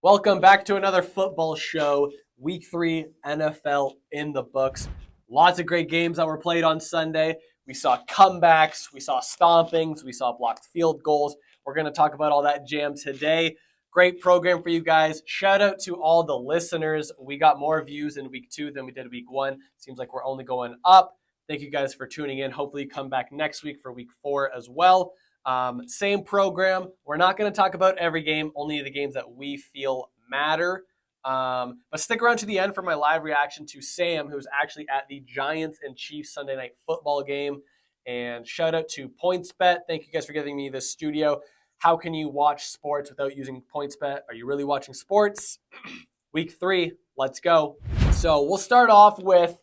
Welcome back to another football show. Week 3 NFL in the books. Lots of great games that were played on Sunday. We saw comebacks, we saw stompings, we saw blocked field goals. We're going to talk about all that jam today. Great program for you guys. Shout out to all the listeners. We got more views in week 2 than we did week 1. Seems like we're only going up. Thank you guys for tuning in. Hopefully you come back next week for week 4 as well. Same program. We're not going to talk about every game, only the games that we feel matter. But stick around to the end for my live reaction to Sam, who's actually at the Giants and Chiefs Sunday night football game. And shout out to PointsBet. Thank you guys for giving me this studio. How can you watch sports without using PointsBet? Are you really watching sports? Week 3, let's go. So we'll start off with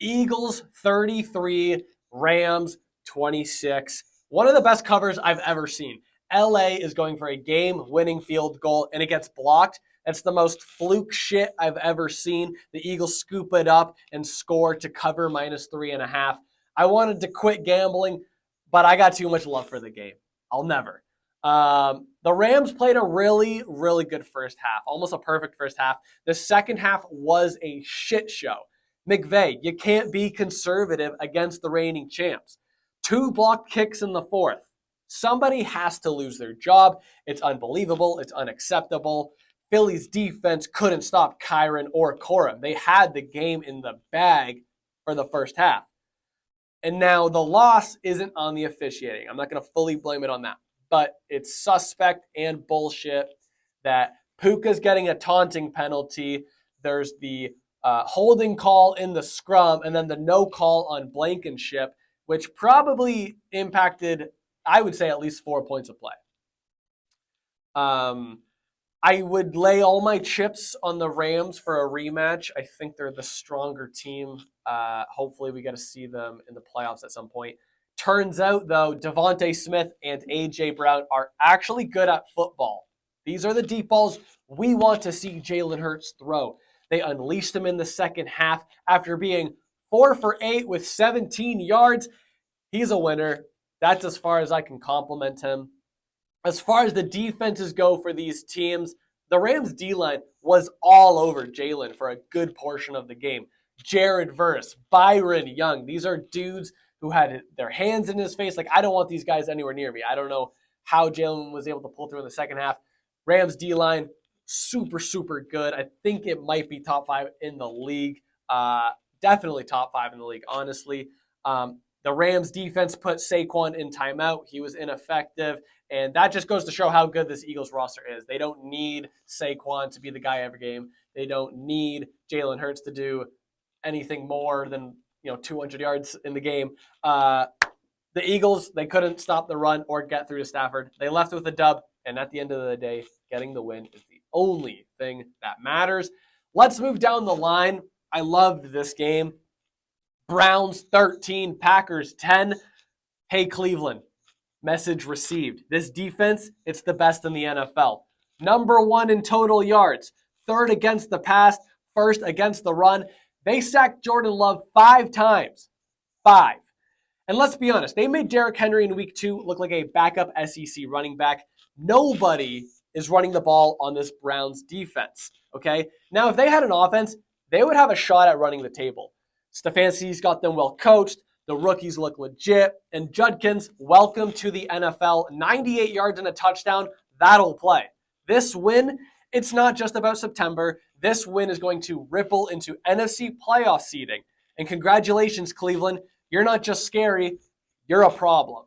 Eagles 33, Rams 26. One of the best covers I've ever seen. LA is going for a game-winning field goal, and it gets blocked. It's the most fluke shit I've ever seen. The Eagles scoop it up and score to cover -3.5. I wanted to quit gambling, but I got too much love for the game. I'll never. The Rams played a really, really good first half, almost a perfect first half. The second half was a shit show. McVay, you can't be conservative against the reigning champs. 2 blocked kicks in the fourth. Somebody has to lose their job. It's unbelievable. It's unacceptable. Philly's defense couldn't stop Kyron or Corum. They had the game in the bag for the first half. And now the loss isn't on the officiating. I'm not going to fully blame it on that. But it's suspect and bullshit that Puka's getting a taunting penalty. There's the holding call in the scrum, and then the no call on Blankenship, which probably impacted, I would say, at least 4 points of play. I would lay all my chips on the Rams for a rematch. I think they're the stronger team. Hopefully we get to see them in the playoffs at some point. Turns out, though, Devontae Smith and A.J. Brown are actually good at football. These are the deep balls we want to see Jalen Hurts throw. They unleashed him in the second half after being 4 for 8 with 17 yards. He's a winner. That's as far as I can compliment him. As far as the defenses go for these teams, the Rams' D-line was all over Jalen for a good portion of the game. Jared Verse, Byron Young, these are dudes who had their hands in his face. Like, I don't want these guys anywhere near me. I don't know how Jalen was able to pull through in the second half. Rams' D-line, super, super good. I think it might be top 5 in the league. Definitely top 5 in the league, honestly. The Rams defense put Saquon in timeout. He was ineffective. And that just goes to show how good this Eagles roster is. They don't need Saquon to be the guy every game. They don't need Jalen Hurts to do anything more than 200 yards in the game. The Eagles, they couldn't stop the run or get through to Stafford. They left with a dub. And at the end of the day, getting the win is the only thing that matters. Let's move down the line. I loved this game. Browns 13, Packers 10. Hey, Cleveland, message received. This defense, it's the best in the NFL. Number 1 in total yards, 3rd against the pass, 1st against the run. They sacked Jordan Love 5 times. 5. And let's be honest, they made Derrick Henry in week 2 look like a backup SEC running back. Nobody is running the ball on this Browns defense, okay? Now, if they had an offense, they would have a shot at running the table. Stefanski's got them well coached. The rookies look legit. And Judkins, welcome to the NFL. 98 yards and a touchdown. That'll play. This win, it's not just about September. This win is going to ripple into NFC playoff seeding. And congratulations, Cleveland. You're not just scary. You're a problem.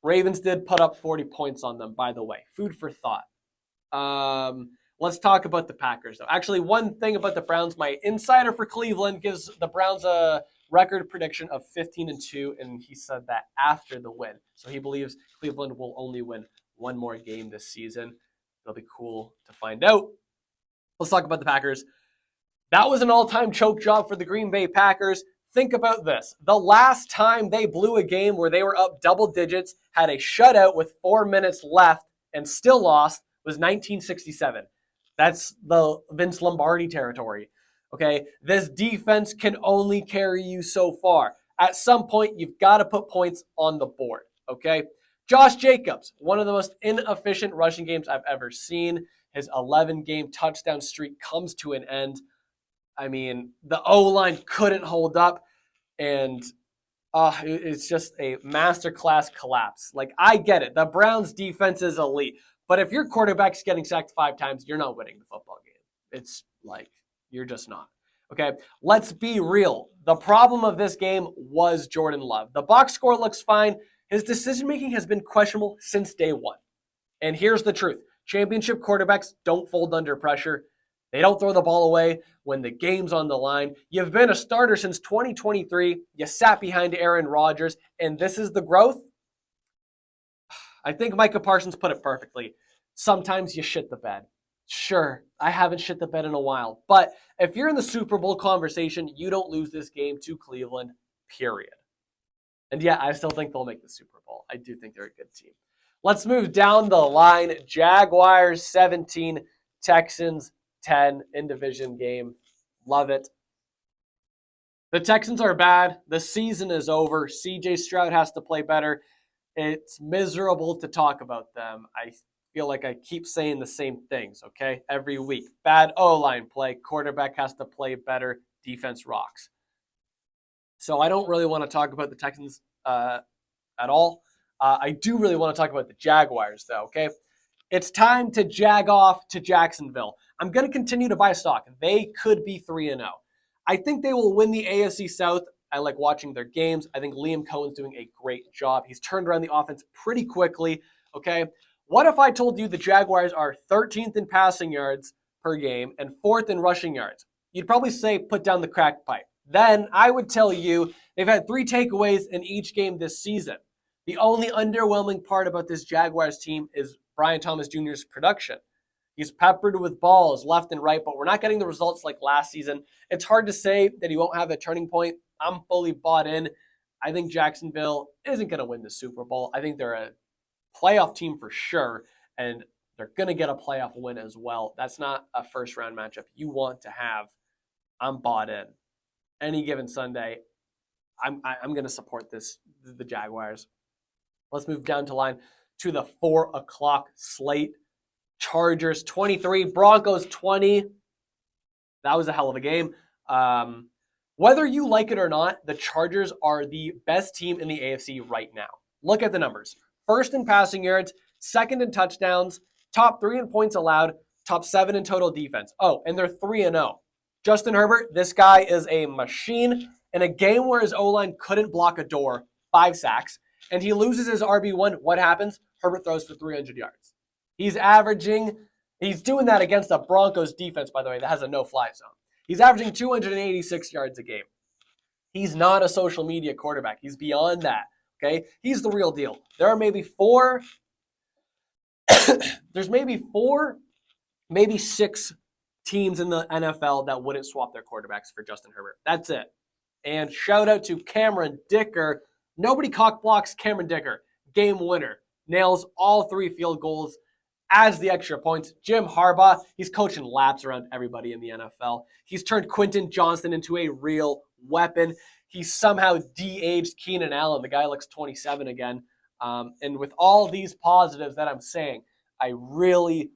Ravens did put up 40 points on them, by the way. Food for thought. Let's talk about the Packers, though. Actually, one thing about the Browns, my insider for Cleveland gives the Browns a record prediction of 15-2, and he said that after the win. So he believes Cleveland will only win one more game this season. It'll be cool to find out. Let's talk about the Packers. That was an all-time choke job for the Green Bay Packers. Think about this. The last time they blew a game where they were up double digits, had a shutout with 4 minutes left, and still lost was 1967. That's the Vince Lombardi territory. Okay, this defense can only carry you so far. At some point, you've got to put points on the board. Okay, Josh Jacobs, one of the most inefficient rushing games I've ever seen. His 11-game touchdown streak comes to an end. I mean, the O-line couldn't hold up, and it's just a masterclass collapse. Like, I get it. The Browns' defense is elite, but if your quarterback's getting sacked 5 times, you're not winning the football game. It's like, you're just not. Okay, let's be real. The problem of this game was Jordan Love. The box score looks fine. His decision-making has been questionable since day one. And here's the truth. Championship quarterbacks don't fold under pressure. They don't throw the ball away when the game's on the line. You've been a starter since 2023. You sat behind Aaron Rodgers, and this is the growth? I think Micah Parsons put it perfectly. Sometimes you shit the bed. Sure, I haven't shit the bed in a while. But if you're in the Super Bowl conversation, you don't lose this game to Cleveland, period. And yeah, I still think they'll make the Super Bowl. I do think they're a good team. Let's move down the line. Jaguars 17, Texans 10 in division game. Love it. The Texans are bad. The season is over. CJ Stroud has to play better. It's miserable to talk about them. I feel like I keep saying the same things, okay? Every week. Bad O-line play. Quarterback has to play better. Defense rocks. So I don't really want to talk about the Texans at all. I do really want to talk about the Jaguars, though, okay? It's time to jag off to Jacksonville. I'm going to continue to buy stock. They could be 3-0. I think they will win the AFC South. I like watching their games. I think Liam Cohen's doing a great job. He's turned around the offense pretty quickly, okay? What if I told you the Jaguars are 13th in passing yards per game and 4th in rushing yards? You'd probably say put down the crack pipe. Then I would tell you they've had 3 takeaways in each game this season. The only underwhelming part about this Jaguars team is Brian Thomas Jr.'s production. He's peppered with balls left and right, but we're not getting the results like last season. It's hard to say that he won't have a turning point. I'm fully bought in. I think Jacksonville isn't going to win the Super Bowl. I think they're a playoff team for sure, and they're going to get a playoff win as well. That's not a first-round matchup you want to have. I'm bought in. Any given Sunday, I'm going to support the Jaguars. Let's move down to line to the 4 o'clock slate. Chargers 23, Broncos 20. That was a hell of a game. Whether you like it or not, the Chargers are the best team in the AFC right now. Look at the numbers. First in passing yards, second in touchdowns, top 3 in points allowed, top 7 in total defense. Oh, and they're 3-0. Justin Herbert, this guy is a machine. In a game where his O-line couldn't block a door, 5 sacks, and he loses his RB1, what happens? Herbert throws for 300 yards. He's doing that against the Broncos defense, by the way, that has a no-fly zone. He's averaging 286 yards a game. He's not a social media quarterback. He's beyond that, okay? He's the real deal. There are maybe 4, maybe 6 teams in the NFL that wouldn't swap their quarterbacks for Justin Herbert. That's it. And shout out to Cameron Dicker. Nobody cock blocks Cameron Dicker. Game winner. Nails all 3 field goals. Adds the extra points. Jim Harbaugh, he's coaching laps around everybody in the NFL. He's turned Quentin Johnston into a real weapon. He somehow de-aged Keenan Allen. The guy looks 27 again. And with all these positives that I'm saying, I really,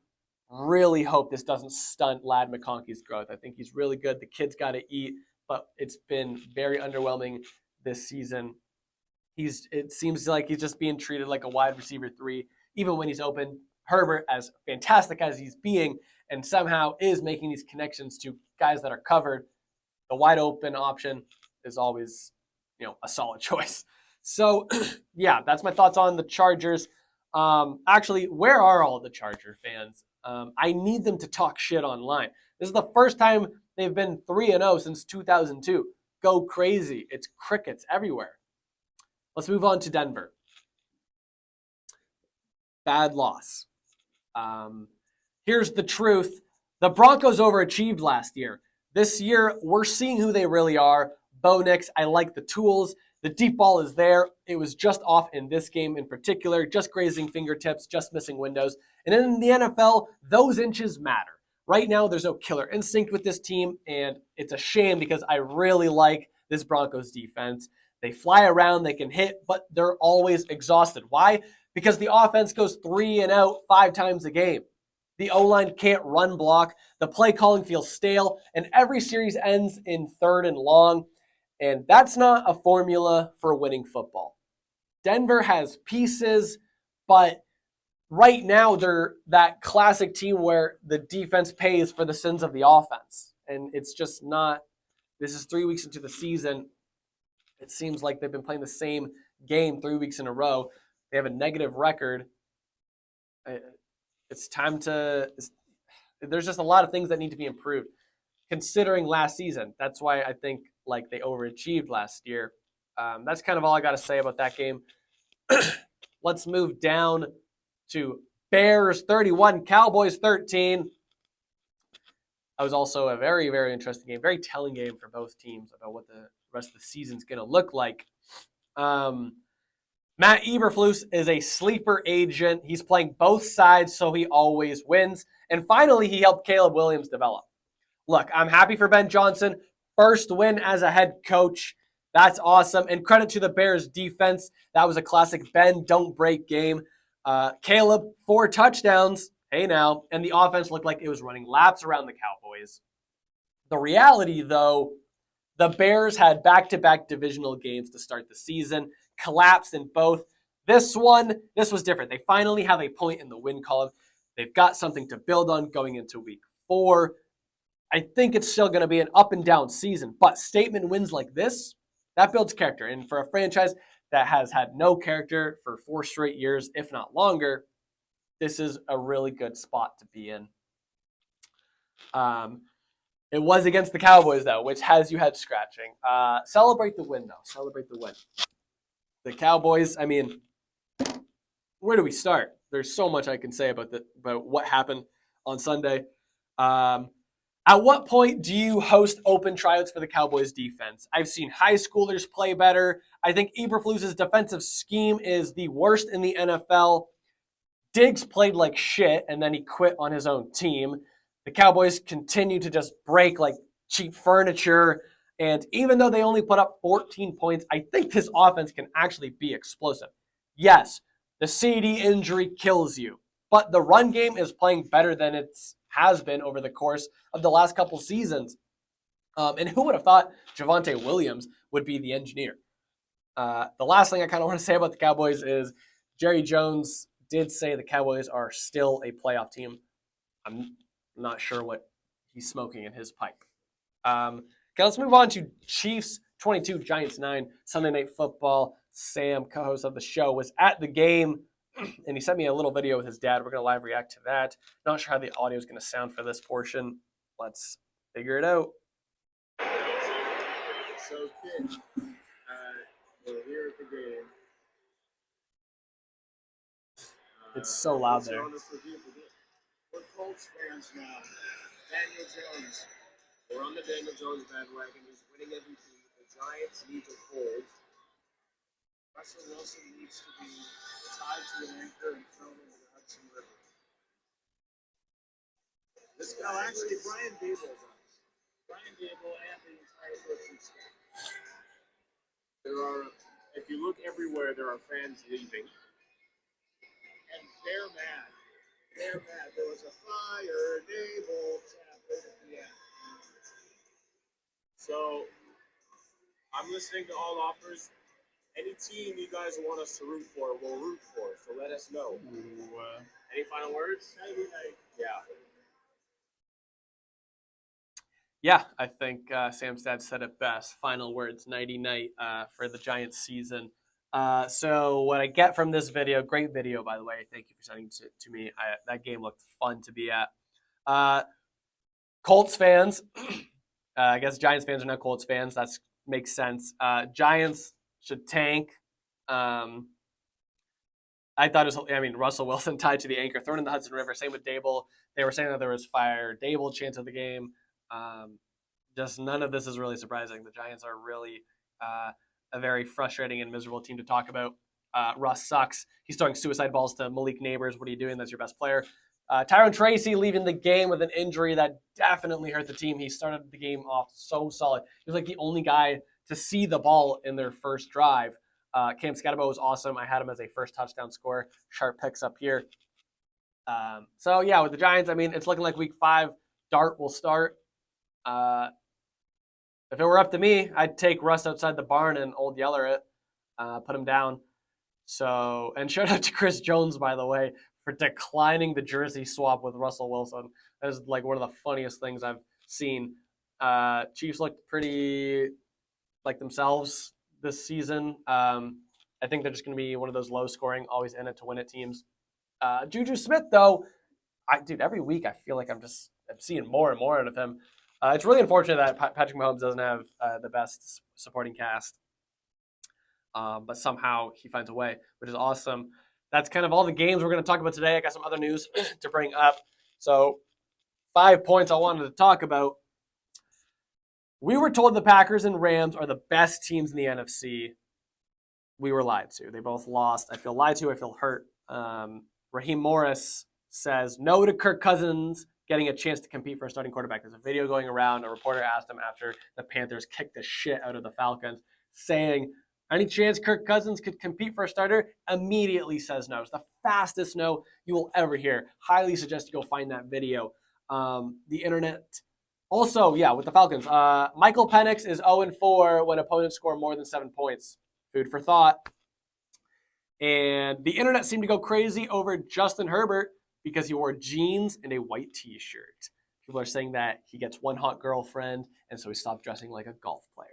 really hope this doesn't stunt Ladd McConkey's growth. I think he's really good. The kid's got to eat, but it's been very underwhelming this season. It seems like he's just being treated like a wide receiver 3, even when he's open. Herbert, as fantastic as he's being, and somehow is making these connections to guys that are covered, the wide open option is always, a solid choice. So, yeah, that's my thoughts on the Chargers. Actually, where are all the Charger fans? I need them to talk shit online. This is the first time they've been 3-0 since 2002. Go crazy. It's crickets everywhere. Let's move on to Denver. Bad loss. Here's the truth. The Broncos overachieved last year. This year, we're seeing who they really are. Bo Nix, I like the tools. The deep ball is there. It was just off in this game in particular, just grazing fingertips, just missing windows. And in the NFL, those inches matter. Right now, there's no killer instinct with this team, and it's a shame because I really like this Broncos defense. They fly around, they can hit, but they're always exhausted. Why? Because the offense goes 3 and out 5 times a game. The O-line can't run block. The play calling feels stale, and every series ends in 3rd and long. And that's not a formula for winning football. Denver has pieces, but right now they're that classic team where the defense pays for the sins of the offense. And it's just not. This is 3 weeks into the season. It seems like they've been playing the same game 3 weeks in a row. They have a negative record. It's time to. There's just a lot of things that need to be improved, considering last season. That's why I think like they overachieved last year. That's kind of all I got to say about that game. Let's move down to Bears 31, Cowboys 13. That was also a very, very interesting game, very telling game for both teams about what the rest of the season's going to look like. Matt Eberflus is a sleeper agent. He's playing both sides, so he always wins. And finally, he helped Caleb Williams develop. Look, I'm happy for Ben Johnson. First win as a head coach. That's awesome. And credit to the Bears defense. That was a classic Ben don't break game. Caleb, 4 touchdowns. Hey now. And the offense looked like it was running laps around the Cowboys. The reality, though, the Bears had back-to-back divisional games to start the season, collapsed in both. This was different. They finally have a point in the win column. They've got something to build on going into week 4. I think it's still going to be an up and down season, but statement wins like this, that builds character. And for a franchise that has had no character for 4 straight years, if not longer, this is a really good spot to be in. It was against the Cowboys, though, which has you head scratching. Celebrate the win, though. Celebrate the win. The Cowboys, I mean, where do we start? There's so much I can say about what happened on Sunday. At what point do you host open tryouts for the Cowboys defense? I've seen high schoolers play better. I think Eberflus's defensive scheme is the worst in the NFL. Diggs played like shit, and then he quit on his own team. The Cowboys continue to just break like cheap furniture. And even though they only put up 14 points, I think this offense can actually be explosive. Yes, the CD injury kills you, but the run game is playing better than it has been over the course of the last couple seasons. And who would have thought Javonte Williams would be the engineer? The last thing I kind of want to say about the Cowboys is Jerry Jones did say the Cowboys are still a playoff team. I'm not sure what he's smoking in his pipe. Okay, let's move on to Chiefs 22, Giants 9, Sunday Night Football. Sam, co-host of the show, was at the game, and he sent me a little video with his dad. We're going to live react to that. Not sure how the audio is going to sound for this portion. Let's figure it out. So, kids, we're here at the game. It's so loud there. We're Colts fans now. Daniel Jones. We're on the Daniel Jones bandwagon. He's winning everything. The Giants need to fold. Russell Wilson needs to be tied to an anchor and thrown into the Hudson River. Actually, Brian Dable does. Brian Dable and the entire coaching staff. If you look everywhere, there are fans leaving. And they're mad. They're mad. There was a fire, Dable chant right at the end. So, I'm listening to all offers. Any team you guys want us to root for, we'll root for. So let us know. Any final words? Yeah. Yeah, I think Sam's dad said it best. Final words, nighty-night for the Giants season. So what I get from this video, great video, by the way. Thank you for sending it to me. That game looked fun to be at. Colts fans, I guess Giants fans are not Colts fans. That makes sense. Giants should tank. I thought it was, Russell Wilson tied to the anchor, thrown in the Hudson River. Same with Dable. They were saying that there was fire. Dable chance of the game. Just none of this is really surprising. The Giants are really a very frustrating and miserable team to talk about. Russ sucks. He's throwing suicide balls to Malik Neighbors. What are you doing? That's your best player. Tyrone Tracy leaving the game with an injury that definitely hurt the team. He started the game off so solid. He was like the only guy to see the ball in their first drive. Cam Scatterbo was awesome. I had him as a first touchdown scorer. Sharp picks up here. So yeah, with the Giants, I mean, it's looking like week 5. Dart will start. If it were up to me, I'd take Russ outside the barn and Old Yeller it, put him down. So, and shout out to Chris Jones, by the way, for declining the jersey swap with Russell Wilson. That is like one of the funniest things I've seen. Chiefs looked pretty like themselves this season. I think they're just going to be one of those low scoring, always in it to win it teams. Juju Smith, though, dude, every week I feel like I'm seeing more and more out of him. It's really unfortunate that Patrick Mahomes doesn't have the best supporting cast, but somehow he finds a way, which is awesome. That's kind of all the games we're going to talk about today. I got some other news to bring up. So 5 points I wanted to talk about. We were told the Packers and Rams are the best teams in the NFC. We were lied to. They both lost. I feel lied to. I feel hurt. Raheem Morris says no to Kirk Cousins getting a chance to compete for a starting quarterback. There's a video going around. A reporter asked him after the Panthers kicked the shit out of the Falcons, saying, any chance Kirk Cousins could compete for a starter? Immediately says no. It's the fastest no you will ever hear. Highly suggest you go find that video. The internet. Also, yeah, with the Falcons, Michael Penix is 0-4 when opponents score more than 7 points. Food for thought. And the internet seemed to go crazy over Justin Herbert because he wore jeans and a white t-shirt. People are saying that he gets one hot girlfriend, and so he stopped dressing like a golf player.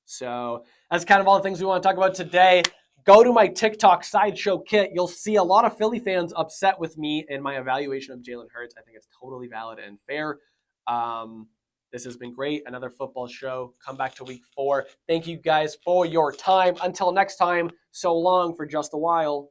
So that's kind of all the things we want to talk about today. Go to my TikTok sideshow kit. You'll see a lot of Philly fans upset with me and my evaluation of Jalen Hurts. I think it's totally valid and fair. This has been great. Another football show. Come back to week 4. Thank you guys for your time. Until next time, so long for just a while.